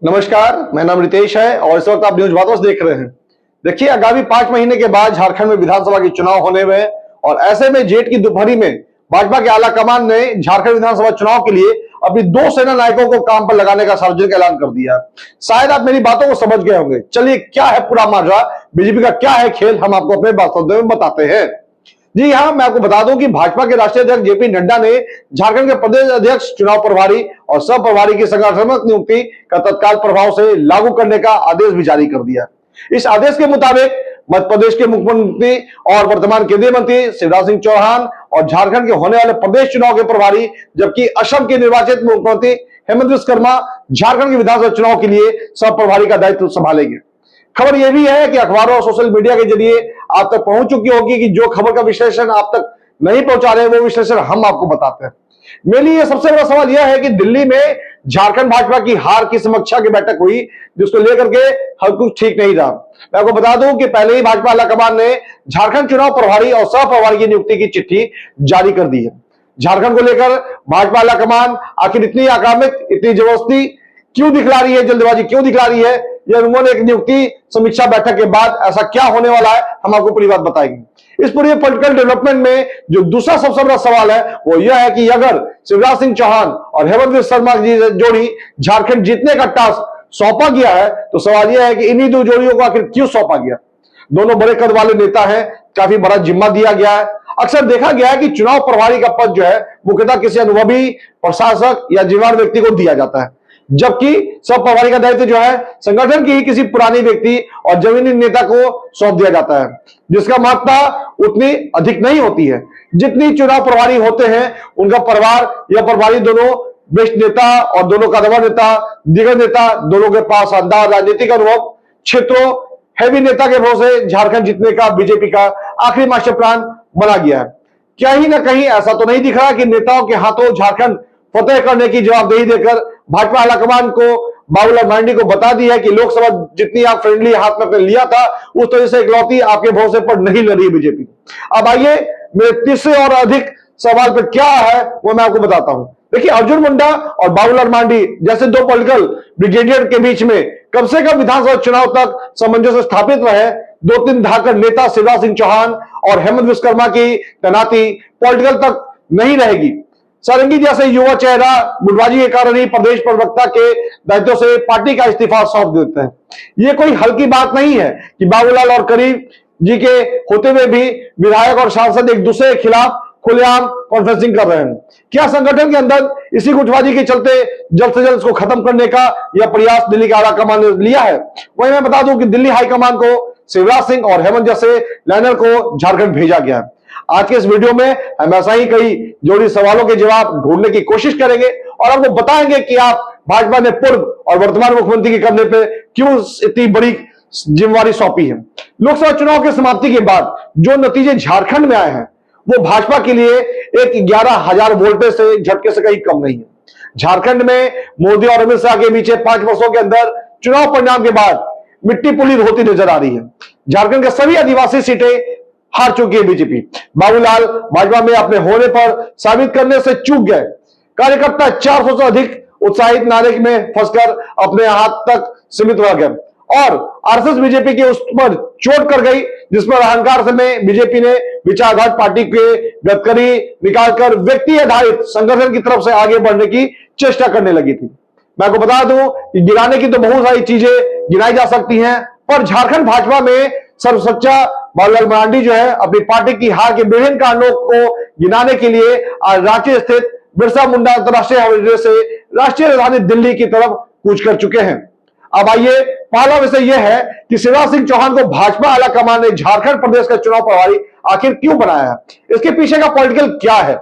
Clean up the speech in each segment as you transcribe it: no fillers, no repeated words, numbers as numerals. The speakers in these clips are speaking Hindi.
नमस्कार, मेरा नाम रितेश है और इस वक्त आप न्यूज बातों से देख रहे हैं। देखिए, आगामी 5 महीने के बाद झारखंड में विधानसभा के चुनाव होने में और ऐसे में जेठ की दोपहरी में भाजपा के आला कमान ने झारखंड विधानसभा चुनाव के लिए अपनी 2 सेना नायकों को काम पर लगाने का सार्वजनिक ऐलान कर दिया। शायद आप मेरी बातों को समझ गए होंगे। चलिए, क्या है पूरा माजरा, बीजेपी का क्या है खेल, हम आपको अपने बातों में बताते हैं। जी हाँ, मैं आपको बता दूं कि भाजपा के राष्ट्रीय अध्यक्ष जेपी नड्डा ने झारखंड के प्रदेश अध्यक्ष, चुनाव प्रभारी और सह प्रभारी की संगठनात्मक नियुक्ति का तत्काल प्रभाव से लागू करने का आदेश भी जारी कर दिया। इस आदेश के मुताबिक मध्य प्रदेश के मुख्यमंत्री और वर्तमान केंद्रीय मंत्री शिवराज सिंह चौहान और झारखंड के होने वाले प्रदेश चुनाव के प्रभारी, जबकि असम के निर्वाचित मुख्यमंत्री हेमंत विश्वकर्मा झारखंड के विधानसभा चुनाव के लिए सह प्रभारी का दायित्व संभालेंगे। खबर यह भी है कि अखबारों और सोशल मीडिया के जरिए आप तक पहुंच चुकी होगी कि जो खबर का विश्लेषण आप तक नहीं पहुंचा रहे, वो विश्लेषण हम आपको बताते हैं। मेरे लिए सबसे बड़ा सवाल यह है कि दिल्ली में झारखंड भाजपा की हार की समीक्षा की बैठक हुई, जिसको लेकर के हर कुछ ठीक नहीं रहा। मैं आपको बता दूं कि पहले ही भाजपा आलाकमान ने झारखंड चुनाव प्रभारी और सह प्रभारी की नियुक्ति की चिट्ठी जारी कर दी है। झारखंड को लेकर भाजपा आलाकमान आखिर इतनी आक्रामक, इतनी जबरदस्ती क्यों दिखला रही है, जल्दबाजी क्यों दिखला रही है, या उन्होंने एक नियुक्ति समीक्षा बैठक के बाद ऐसा क्या होने वाला है, हम आपको पूरी बात बताएंगे। इस पूरे पॉलिटिकल डेवलपमेंट में जो दूसरा सबसे बड़ा सवाल है वो यह है कि अगर शिवराज सिंह चौहान और हेमंत विश्वकर्मा की जोड़ी झारखंड जीतने का टास्क सौंपा गया है, तो सवाल यह है कि इन्हीं 2 जोड़ियों को आखिर क्यों सौंपा गया। दोनों बड़े कद वाले नेता हैं, काफी बड़ा जिम्मा दिया गया है। अक्सर देखा गया है कि चुनाव प्रभारी का पद जो है मुख्यतः किसी अनुभवी प्रशासक या जिम्मेदार व्यक्ति को दिया जाता है, जबकि सह प्रभारी का दायित्व जो है संगठन की ही किसी पुरानी व्यक्ति और जमीनी नेता को सौंप दिया जाता है, जिसका महत्ता उतनी अधिक नहीं होती है जितनी चुनाव प्रभारी होते हैं उनका परिवार या प्रभारी दोनों वरिष्ठ नेता और दोनों कदवा नेता, दिग्गज नेता, दोनों के पास शानदार राजनीतिक अनुभव, क्षेत्रों, हैवी नेता के भरोसे झारखंड जीतने का बीजेपी का आखिरी मास्टर प्लान बना गया है। कहीं ना कहीं ऐसा तो नहीं दिख रहा कि नेताओं के हाथों झारखंड फतेह करने की जवाबदेही देकर भाजपा आलाकमान को बाबूलाल मरांडी को बता दी है कि लोकसभा जितनी आप फ्रेंडली हाथ में लिया था, उस तरह से इकलौती आपके भरोसे पर नहीं लड़ रही बीजेपी। अब आइए, मेरे तीसरे और अधिक सवाल पर क्या है वो मैं आपको बताता हूं। देखिए, अर्जुन मुंडा और बाबूलाल मरांडी जैसे 2 पॉलिटिकल ब्रिगेडियर के बीच में कम से कम विधानसभा चुनाव तक सामंजस्य स्थापित रहे। 2-3 धाकड़ नेता शिवराज सिंह चौहान और हेमंत विश्वकर्मा की तैनाती पॉलिटिकल तक नहीं रहेगी। सारंगी जैसे युवा चेहरा गुटबाजी के कारण ही प्रदेश प्रवक्ता के दायित्व से पार्टी का इस्तीफा सौंप देते हैं। यह कोई हल्की बात नहीं है कि बाबूलाल और करीब जी के होते हुए भी विधायक और सांसद एक दूसरे के खिलाफ खुलेआम कॉन्फ्रेंसिंग कर रहे हैं। क्या संगठन के अंदर इसी गुटबाजी के चलते जल्द से जल्द इसको खत्म करने का यह प्रयास दिल्ली का आलाकमान ने लिया है? वही मैं बता दूं कि दिल्ली हाईकमान को शिवराज सिंह और हेमंत जैसे लाइनर को झारखंड भेजा गया है। आज के इस वीडियो में हम ऐसा ही कई जोड़ी सवालों के जवाब ढूंढने की कोशिश करेंगे और आपको बताएंगे कि आप भाजपा ने पूर्व और वर्तमान मुख्यमंत्री के कंधे पे क्यों इतनी बड़ी जिम्मेवारी सौंपी है। लोकसभा चुनाव की समाप्ति के बाद जो नतीजे झारखंड में आए हैं वो भाजपा के लिए एक 11,000 वोल्टेज से झटके से कहीं कम नहीं है। झारखंड में मोदी और अमित शाह के पीछे 5 वर्षों के अंदर चुनाव परिणाम के बाद मिट्टी पुलिद होती नजर आ रही है। झारखंड के सभी आदिवासी सीटें हार चुकी है बीजेपी। बाबूलाल भाजपा में अपने होने पर साबित करने से चूक गए। कार्यकर्ता 400 से अधिक उत्साहित नारे में फंसकर अपने हाथ तक सीमित रह गए और आरएसएस बीजेपी के उस पर चोट कर गई, जिस पर अहंकार से में बीजेपी ने विचारघात पार्टी के गडकरी निकालकर व्यक्ति आधारित संगठन की तरफ से आगे बढ़ने की चेष्टा करने लगी थी। मैं आपको बता दूं कि गिराने की तो बहुत सारी चीजें गिनाई जा सकती हैं, पर झारखंड भाजपा में सर्वसच्चा बाबूलाल मरांडी जो है अपनी पार्टी की हार के विभिन्न कारणों को गिनाने के लिए आज रांची स्थित बिरसा मुंडा अंतरराष्ट्रीय हवाई अड्डे से राष्ट्रीय राजधानी दिल्ली की तरफ कूच कर चुके हैं। अब आइए, पहला विषय यह है कि शिवराज सिंह चौहान को भाजपा आलाकमान ने झारखंड प्रदेश का चुनाव प्रभारी आखिर क्यों बनाया है, इसके पीछे का पॉलिटिकल क्या है।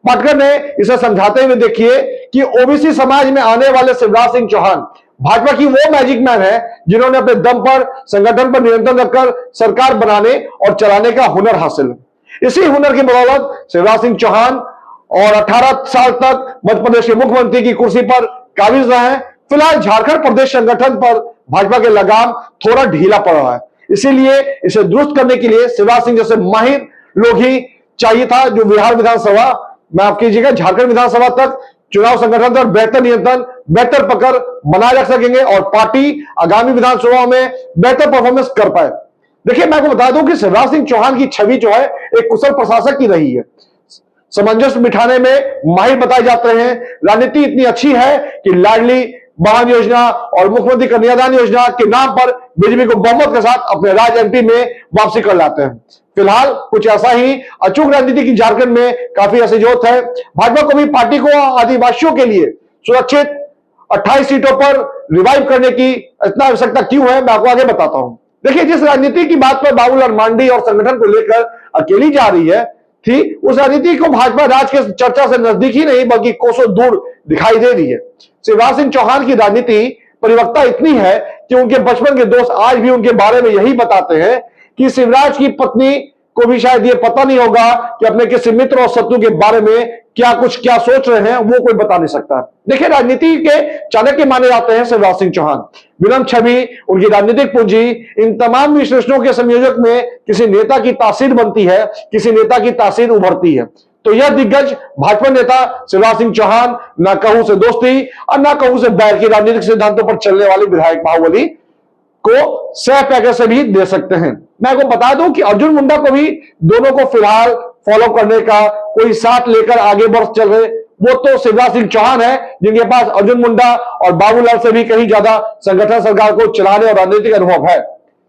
पाटकर ने इसे समझाते हुए देखिए कि ओबीसी समाज में आने वाले शिवराज सिंह चौहान भाजपा की वो मैजिक मैन है जिन्होंने अपने दम पर संगठन पर नियंत्रण रखकर सरकार बनाने और चलाने का हुनर हासिल है। इसी हुनर की बदौलत शिवराज सिंह चौहान और 18 साल तक मध्य प्रदेश के मुख्यमंत्री की कुर्सी पर काबिज रहे हैं। फिलहाल झारखंड प्रदेश संगठन पर भाजपा के लगाम थोड़ा ढीला पड़ रहा है, इसीलिए इसे दुरुस्त करने के लिए शिवराज सिंह जैसे माहिर लोग ही चाहिए था, जो बिहार विधानसभा, मैं आपकी जगह झारखंड विधानसभा तक चुनाव संगठन और बेहतर नियंत्रण बेहतर पकड़ बनाए रख सकेंगे और पार्टी आगामी विधानसभा में बेहतर परफॉर्मेंस कर पाए। देखिए, मैं आपको बता दूं कि शिवराज सिंह चौहान की छवि जो है एक कुशल प्रशासक की रही है। सामंजस्य बिठाने में माहिर बताए जाते हैं। राजनीति इतनी अच्छी है कि लाडली वाहन योजना और मुख्यमंत्री कन्यादान योजना के नाम पर बीजेपी को बहुमत के साथ अपने राज्य एमपी में वापसी कर लाते हैं। फिलहाल कुछ ऐसा ही अचूक राजनीति की झारखंड में काफी ऐसी जरूरत है। भाजपा को भी पार्टी को आदिवासियों के लिए सुरक्षित 28 सीटों पर रिवाइव करने की इतना आवश्यकता क्यों है, मैं आपको आगे बताता हूं। देखिए, जिस राजनीति की बात पर बाबूलाल मांडी और संगठन को लेकर अकेली जा रही है थी, उस राजनीति को भाजपा राज के चर्चा से नजदीक ही नहीं बल्कि कोसों दूर दिखाई दे रही है। शिवराज सिंह चौहान की राजनीति परिवक्ता इतनी है कि उनके बचपन के दोस्त आज भी उनके बारे में यही बताते हैं कि शिवराज की पत्नी को भी शायद ये पता नहीं होगा कि अपने किसी मित्र और शत्रु के बारे में क्या सोच रहे हैं, वो कोई बता नहीं सकता। देखिए, राजनीति के चाणक्य माने जाते हैं शिवराज सिंह चौहान। विनम्र छवि, उनकी राजनीतिक पूंजी, इन तमाम विश्लेषणों के संयोजक में किसी नेता की तासीर बनती है, किसी नेता की तासीर उभरती है। तो यह दिग्गज भाजपा नेता शिवराज सिंह चौहान ना कहूं से दोस्ती और ना कहूं से बैर की राजनीतिक सिद्धांतों पर चलने वाले विधायक बाहुबली को सह पैकेज से भी दे सकते हैं। मैं आपको बता दूं कि अर्जुन मुंडा को भी दोनों को फिलहाल फॉलो करने का कोई साथ लेकर आगे बढ़ चल रहे, वो तो शिवराज सिंह चौहान है जिनके पास अर्जुन मुंडा और बाबूलाल से भी कहीं ज्यादा संगठन सरकार को चलाने और राजनीतिक अनुभव है।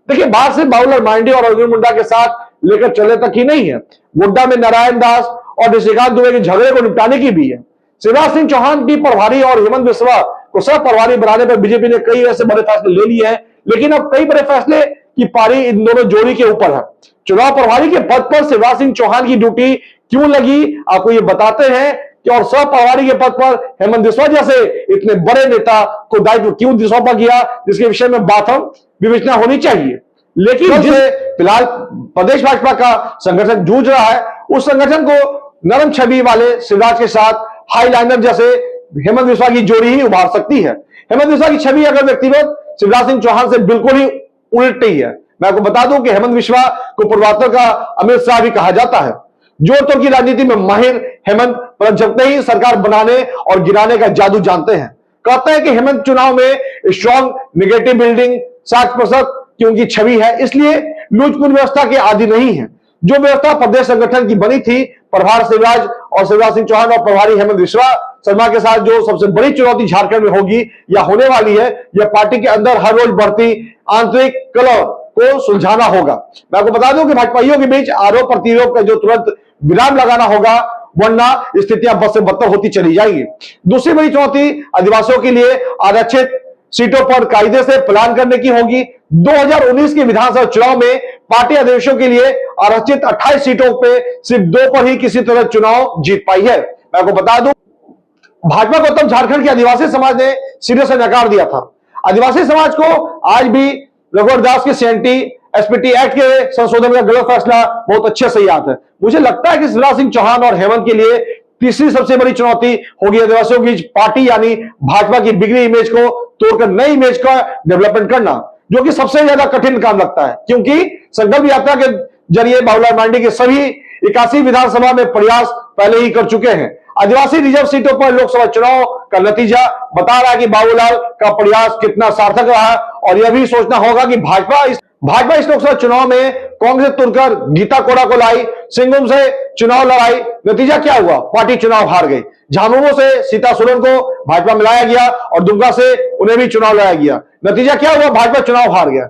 देखिए, बात सिर्फ बाबूलाल मांडी और अर्जुन मुंडा के साथ लेकर चलने तक ही नहीं है, गोड्डा में नारायण दास और निशिकांत दुबे के झगड़े को निपटाने की भी है। शिवराज सिंह चौहान की प्रभारी और हेमंत बिस्वा को सह प्रभारी बनाने पर बीजेपी ने कई ऐसे बड़े फैसले ले लिए हैं, लेकिन अब कई बड़े फैसले की पारी इन दोनों जोड़ी के ऊपर है। चुनाव प्रभारी के पद पर शिवराज सिंह चौहान की ड्यूटी क्यों लगी, आपको ये बताते हैं कि और सह प्रभारी के पद पर हेमंत बिस्वा जैसे इतने बड़े नेता को दायित्व क्यों सौंपा गया, जिसके विषय में बात हम विवेचना होनी चाहिए। लेकिन जिससे फिलहाल प्रदेश भाजपा का संगठन जूझ रहा है, उस संगठन को नरम छवि वाले शिवराज के साथ हाईलाइनर जैसे हेमंत बिस्वा की जोड़ी ही उभार सकती है। हेमंत बिस्वा की छवि अगर व्यक्तिगत शिवराज सिंह चौहान से बिल्कुल ही उल्टी है। मैं आपको बता दूं कि हेमंत बिस्वा को पूर्वात्तर का अमित शाह भी कहा जाता है। जोड़ तोड़ की राजनीति में माहिर हेमंत पर जबते ही सरकार बनाने और गिराने का जादू जानते हैं। कहते हैं कि हेमंत चुनाव में स्ट्रॉन्ग नेगेटिव बिल्डिंग 60% की उनकी छवि है, इसलिए लूजपुर व्यवस्था के आदि नहीं है। जो व्यवस्था प्रदेश संगठन की बनी थी, प्रभार शिवराज और शिवराज सिंह चौहान और प्रभारी हेमंत बिस्वा शर्मा के साथ, जो सबसे बड़ी चुनौती झारखंड में होगी या होने वाली है, यह पार्टी के अंदर हर रोज बढ़ती आंतरिक कलह को सुलझाना होगा। मैं आपको बता दूं कि भाजपाइयों के बीच आरोप प्रतिरोप का जो तुरंत विराम लगाना होगा, वरना स्थितियां बद से बदतर होती चली जाएंगी। दूसरी बड़ी चुनौती आदिवासियों के लिए आरक्षित सीटों पर कायदे से प्लान करने की होगी। 2019 के विधानसभा चुनाव में पार्टी आदेशों के लिए आरक्षित 28 सीटों पे सिर्फ 2 पर ही किसी तरह चुनाव जीत पाई है। मैं आपको बता दूं, भाजपा को तब झारखंड के आदिवासी समाज ने सिरे से नकार दिया था। आदिवासी समाज को आज भी रघुवर दास के सीएनटी एसपीटी एक्ट के संशोधन का गलत फैसला बहुत अच्छे से याद है। मुझे लगता है कि शिवराज सिंह चौहान और हेमंत के लिए तीसरी सबसे बड़ी चुनौती होगी आदिवासियों की पार्टी यानी भाजपा की बिगड़ी इमेज को तोड़कर नई इमेज का डेवलपमेंट करना, जो कि सबसे ज्यादा कठिन काम लगता है, क्योंकि संकल्प यात्रा के जरिए बाबूलाल मांडी के सभी 81 विधानसभा में प्रयास पहले ही कर चुके हैं। आदिवासी रिजर्व सीटों पर लोकसभा चुनाव का नतीजा बता रहा है कि बाबूलाल का प्रयास कितना सार्थक रहा, और यह भी सोचना होगा कि भाजपा इस लोकसभा चुनाव में कांग्रेस तुरकर गीता कोड़ा को लाई, सिंघुम से चुनाव लड़ाई, नतीजा क्या हुआ, पार्टी चुनाव हार गई। झामुमो से सीता सोरेन को भाजपा में लाया गया और दुमका से उन्हें भी चुनाव लाया गया, नतीजा क्या हुआ, भाजपा चुनाव हार गया।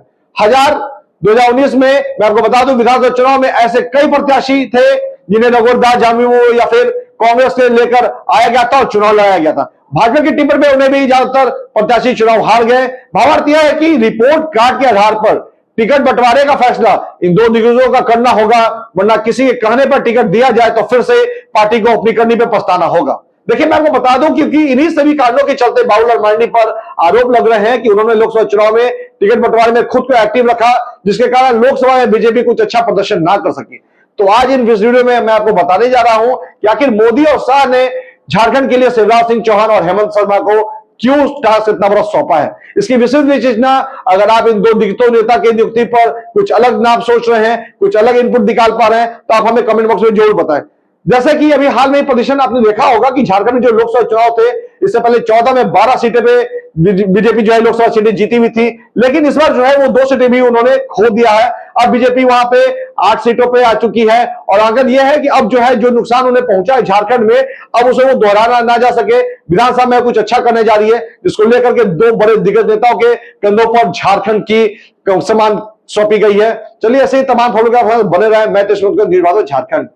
2019 में मैं आपको बता दूं, विधानसभा चुनाव में ऐसे कई प्रत्याशी थे जिन्हें रघुवर दास, झामुमो या फिर कांग्रेस से लेकर आया गया था और चुनाव लड़ाया गया था। भाजपा के टिप्पण में उन्हें भी ज्यादातर प्रत्याशी चुनाव हार गए। भावार्थ यह है कि रिपोर्ट कार्ड के आधार पर टिकट बंटवारे का फैसला इन दो दिग्गजों का करना होगा, वरना किसी के कहने पर टिकट दिया जाए तो फिर से पार्टी को अपनी करनी पर पछताना होगा। देखिए, मैं आपको बता दूं, क्योंकि इन्हीं सभी कारणों के चलते बाबूलाल मांडी पर आरोप लग रहे हैं कि उन्होंने लोकसभा चुनाव में टिकट बंटवारे में खुद को एक्टिव रखा, जिसके कारण लोकसभा में बीजेपी कुछ अच्छा प्रदर्शन ना कर सकी। तो आज इन वीडियो में मैं आपको बताने जा रहा हूं कि आखिर मोदी और शाह ने झारखंड के लिए शिवराज सिंह चौहान और हेमंत शर्मा को क्यों टास्क इतना बड़ा सौंपा है। इसकी विशेष विशेषता, अगर आप इन दो दिग्गज नेता की नियुक्ति पर कुछ अलग नाम सोच रहे हैं, कुछ अलग इनपुट निकाल पा रहे हैं, तो आप हमें कमेंट बॉक्स में जरूर बताएं। जैसे कि अभी हाल में पोजीशन आपने देखा होगा कि झारखंड में जो लोकसभा चुनाव थे, इससे पहले 14 में 12 सीटें पे बीजेपी जो है लोकसभा सीटें जीती हुई थी, लेकिन इस बार जो है वो 2 सीटें भी उन्होंने खो दिया है। अब बीजेपी वहां पे 8 सीटों पे आ चुकी है और आंकड़ा यह है कि अब जो है जो नुकसान उन्हें पहुंचा है झारखंड में, अब उसे वो दोहराना ना जा सके। विधानसभा में कुछ अच्छा करने जा रही है, जिसको लेकर के 2 बड़े दिग्गज नेताओं के कंधों पर झारखंड की समान सौंपी गई है। चलिए ऐसे ही तमाम खबरों का बने रहे। मैं न्यूज़ भारत झारखंड।